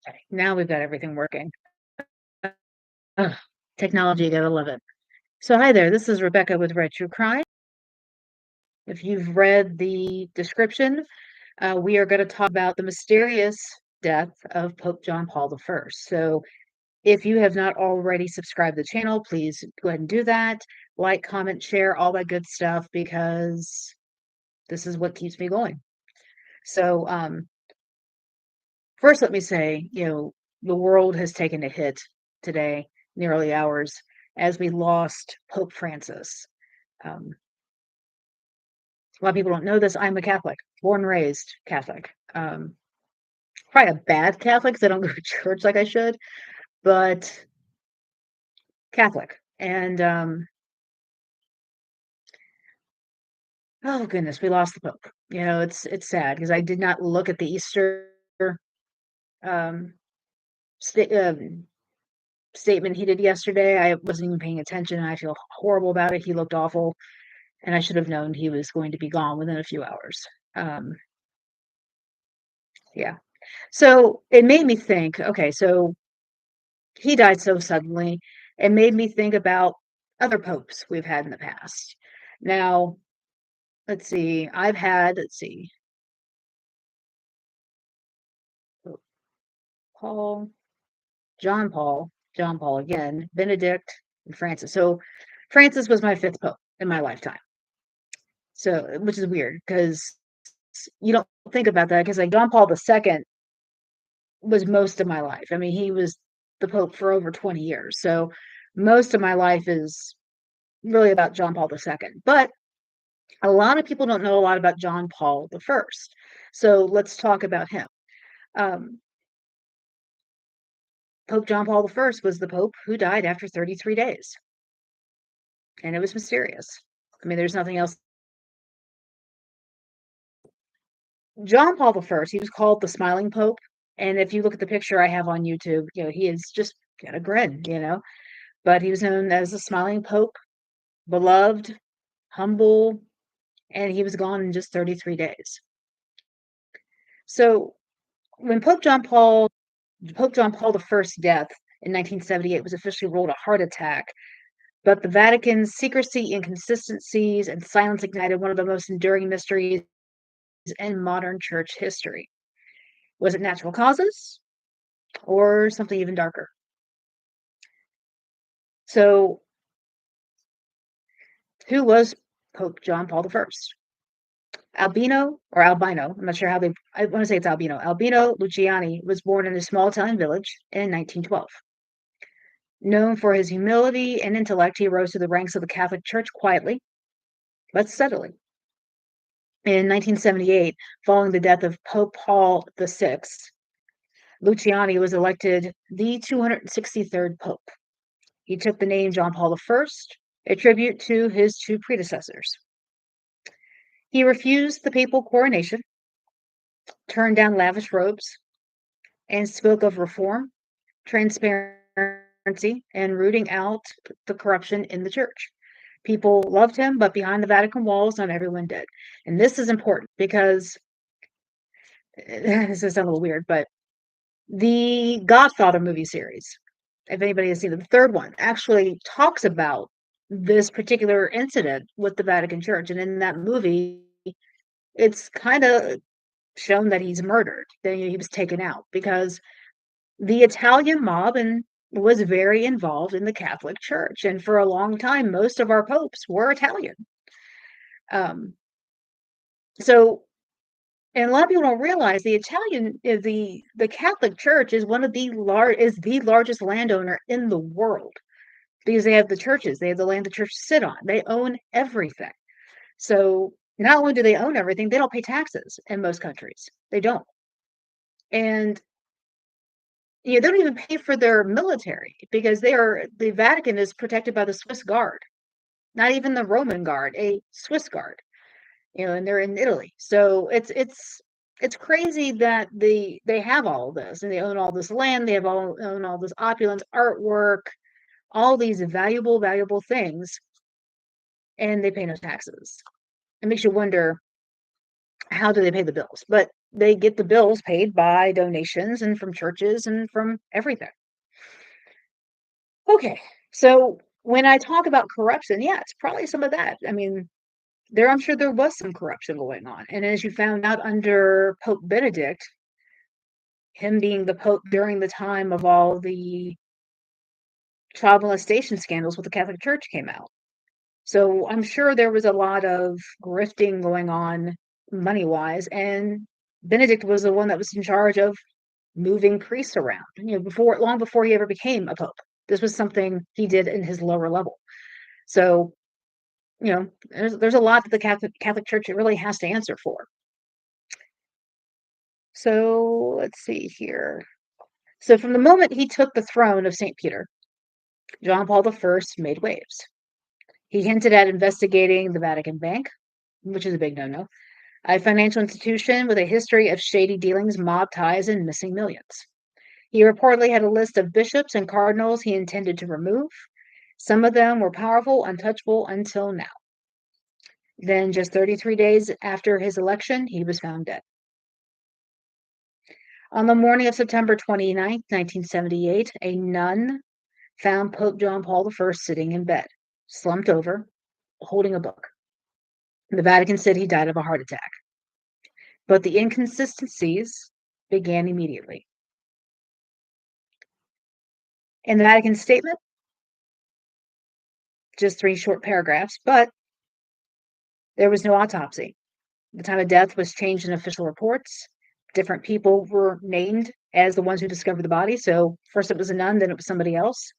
Okay, now we've got everything working. Ugh, technology, you gotta love it. So hi there, this is Rebecca with Red True Crime. If you've read the description, we are going to talk about the mysterious death of Pope John Paul I. So if you have not already subscribed to the channel, please go ahead and do that. Like, comment, share, all that good stuff, because this is what keeps me going. So first, let me say, the world has taken a hit today, in the early hours, as we lost Pope Francis. Um, a lot of people don't know this. I'm a Catholic, born and raised Catholic. Probably a bad Catholic because I don't go to church like I should, but Catholic. And oh goodness, we lost the Pope. It's sad because I did not look at the Easter um, sta- um, statement he did yesterday. I wasn't even paying attention. I feel horrible about it. He looked awful, and I should have known he was going to be gone within a few hours. Um, yeah. So it made me think, okay, so he died so suddenly. It made me think about other popes we've had in the past. Now, let's see, Paul, John Paul again, Benedict, and Francis. So Francis was my fifth pope in my lifetime. So, which is weird because you don't think about that because like John Paul II was most of my life. I mean, he was the pope for over 20 years. So most of my life is really about John Paul II. But a lot of people don't know a lot about John Paul I. So let's talk about him. Um, Pope John Paul I was the pope who died after 33 days. And it was mysterious. I mean, there's nothing else. John Paul I, he was called the Smiling Pope. And if you look at the picture I have on YouTube, he is just got a grin. But he was known as the Smiling Pope, beloved, humble, and he was gone in just 33 days. So when Pope John Paul I's death in 1978 was officially ruled a heart attack, but the Vatican's secrecy, inconsistencies, and silence ignited one of the most enduring mysteries in modern church history. Was it natural causes or something even darker? So, who was Pope John Paul I? Albino, I'm not sure I want to say it's Albino. Albino Luciani was born in a small Italian village in 1912. Known for his humility and intellect, he rose to the ranks of the Catholic Church quietly but steadily. In 1978, following the death of Pope Paul VI, Luciani was elected the 263rd Pope. He took the name John Paul I, a tribute to his two predecessors. He refused the papal coronation, turned down lavish robes, and spoke of reform, transparency, and rooting out the corruption in the church. People loved him, but behind the Vatican walls, not everyone did. And this is important because this is a little weird, but the Godfather movie series, if anybody has seen it, the third one actually talks about this particular incident with the Vatican Church. And in that movie, it's kind of shown that he's murdered, that he was taken out because the Italian mob and was very involved in the Catholic Church. And for a long time, most of our popes were Italian. Um, so and a lot of people don't realize the Catholic Church is the largest landowner in the world because they have the churches, they have the land the churches sit on, they own everything. So not only do they own everything, they don't pay taxes in most countries. They don't, and they don't even pay for their military because the Vatican is protected by the Swiss Guard, not even the Roman Guard, a Swiss Guard. And they're in Italy. So it's crazy that they have all of this and they own all this land, own all this opulence, artwork, all these valuable things, and they pay no taxes. It makes you wonder, how do they pay the bills? But They get the bills paid by donations and from churches and from everything. Okay, so when I talk about corruption, yeah, it's probably some of that. I mean, I'm sure there was some corruption going on. And as you found out under Pope Benedict, him being the Pope during the time of all the child molestation scandals with the Catholic Church came out. So I'm sure there was a lot of grifting going on money wise. And Benedict was the one that was in charge of moving priests around, long before he ever became a pope. This was something he did in his lower level. So, there's a lot that the Catholic Church really has to answer for. So let's see here. So from the moment he took the throne of St. Peter, John Paul I made waves. He hinted at investigating the Vatican Bank, which is a big no-no, a financial institution with a history of shady dealings, mob ties, and missing millions. He reportedly had a list of bishops and cardinals he intended to remove. Some of them were powerful, untouchable until now. Then, just 33 days after his election, he was found dead. On the morning of September 29, 1978, a nun found Pope John Paul I sitting in bed, slumped over, holding a book. The Vatican said he died of a heart attack. But the inconsistencies began immediately. In the Vatican statement, just 3 short paragraphs, but there was no autopsy. The time of death was changed in official reports. Different people were named as the ones who discovered the body. So first it was a nun, then it was somebody else.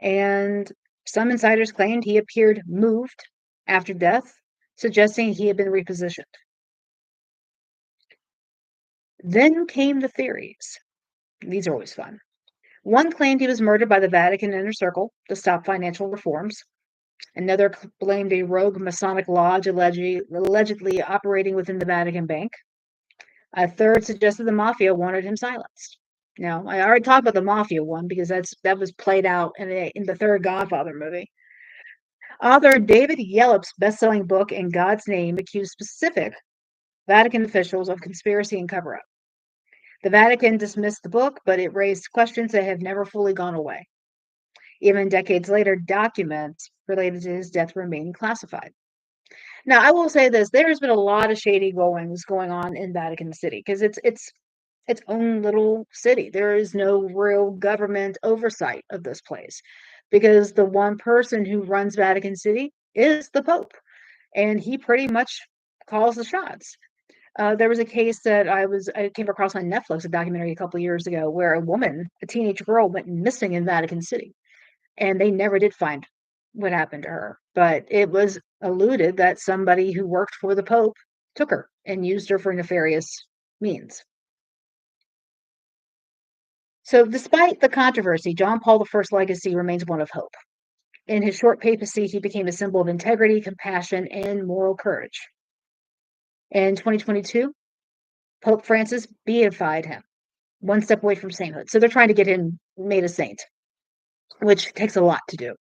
And some insiders claimed he appeared moved after death, suggesting he had been repositioned. Then came the theories. These are always fun. One claimed he was murdered by the Vatican Inner Circle to stop financial reforms. Another blamed a rogue Masonic lodge allegedly operating within the Vatican Bank. A third suggested the mafia wanted him silenced. Now, I already talked about the mafia one because that was played out in the third Godfather movie. Author David Yelop's best-selling book In God's Name accused specific Vatican officials of conspiracy and cover-up. The Vatican dismissed the book, but it raised questions that have never fully gone away. Even decades later, documents related to his death remain classified. Now, I will say this: there's been a lot of shady goings going on in Vatican City because it's its own little city. There is no real government oversight of this place because the one person who runs Vatican City is the Pope, and he pretty much calls the shots. There was a case that I came across on Netflix, a documentary a couple years ago, where a teenage girl, went missing in Vatican City, and they never did find what happened to her. But it was alluded that somebody who worked for the Pope took her and used her for nefarious means. So, despite the controversy, John Paul I's legacy remains one of hope. In his short papacy, he became a symbol of integrity, compassion, and moral courage. In 2022, Pope Francis beatified him, one step away from sainthood. So they're trying to get him made a saint, which takes a lot to do.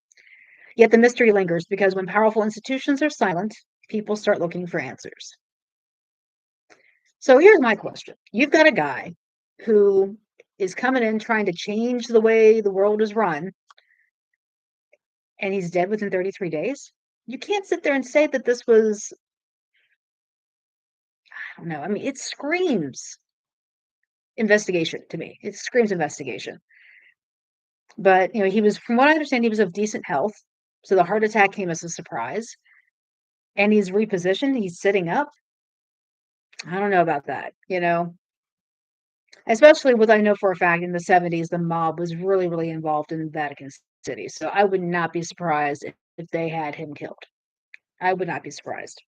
Yet the mystery lingers because when powerful institutions are silent, people start looking for answers. So here's my question. You've got a guy who is coming in trying to change the way the world is run, and he's dead within 33 days. You can't sit there and say that this was, I don't know. I mean, it screams investigation to me. It screams investigation. But, from what I understand, he was of decent health. So the heart attack came as a surprise. And he's repositioned. He's sitting up. I don't know about that, especially with, I know for a fact in the 70s, the mob was really, really involved in Vatican City. So I would not be surprised if they had him killed. I would not be surprised.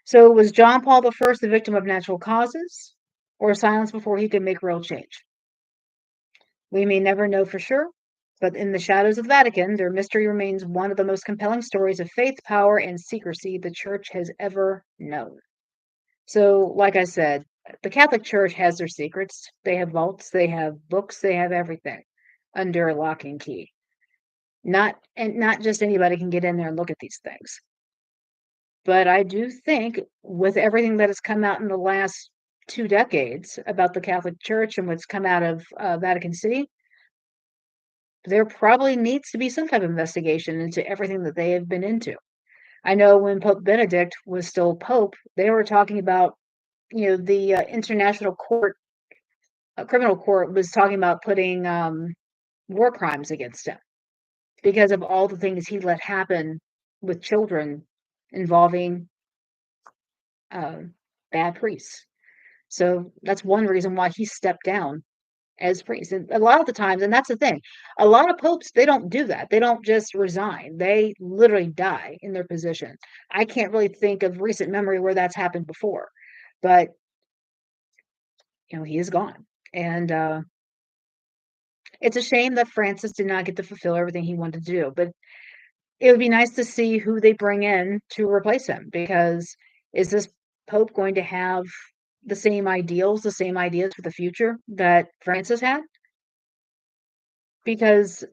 So was John Paul I the victim of natural causes or silence before he could make real change? We may never know for sure, but in the shadows of the Vatican, their mystery remains one of the most compelling stories of faith, power, and secrecy the Church has ever known. So, like I said, the Catholic Church has their secrets. They have vaults, they have books, they have everything under lock and key. Not just anybody can get in there and look at these things. But I do think with everything that has come out in the last 2 decades about the Catholic Church and what's come out of, Vatican City, there probably needs to be some type of investigation into everything that they have been into. I know when Pope Benedict was still Pope, they were talking about, the, International Court Criminal Court was talking about putting, war crimes against him because of all the things he let happen with children involving, uh, bad priests. So that's one reason why he stepped down as priest. And a lot of the times, and that's the thing, a lot of popes, they don't do that. They don't just resign. They literally die in their position. I can't really think of recent memory where that's happened before, but he is gone. And it's a shame that Francis did not get to fulfill everything he wanted to do. But it would be nice to see who they bring in to replace him because is this pope going to have the same ideals, the same ideas for the future that Francis had? Because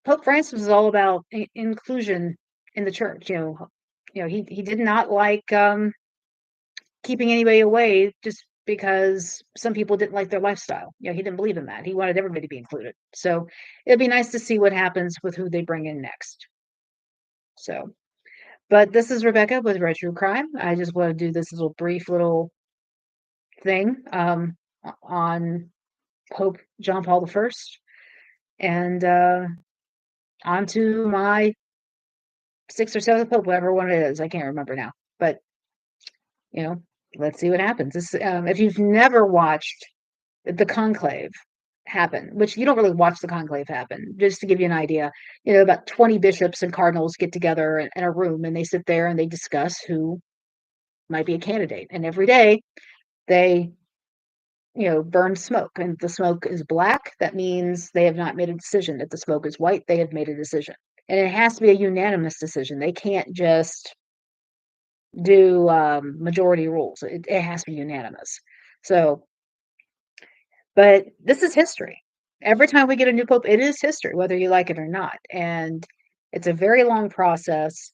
Pope Francis was all about inclusion in the church. He did not like keeping anybody away just because some people didn't like their lifestyle. He didn't believe in that. He wanted everybody to be included. So it'd be nice to see what happens with who they bring in next. So, but this is Rebecca with Red True Crime. I just want to do this little brief little thing on Pope John Paul I, and on to my 6th or 7th pope, whatever one it is. I can't remember now. But, you know, let's see what happens. If you've never watched the conclave happen, which you don't really watch the conclave happen, just to give you an idea, about 20 bishops and cardinals get together in a room and they sit there and they discuss who might be a candidate. And every day they, burn smoke. And if the smoke is black, that means they have not made a decision. If the smoke is white, they have made a decision. And it has to be a unanimous decision. They can't just do majority rules. It has to be unanimous. So, but this is history. Every time we get a new pope, it is history, whether you like it or not. And it's a very long process,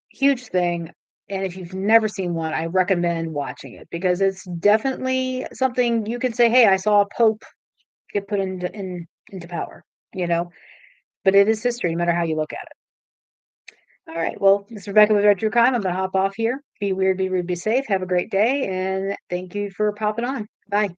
huge thing. And if you've never seen one, I recommend watching it because it's definitely something you can say, hey, I saw a pope get put into power, you know, but it is history, no matter how you look at it. All right. Well, this is Rebecca with Red True Crime. I'm going to hop off here. Be weird, be rude, be safe. Have a great day. And thank you for popping on. Bye.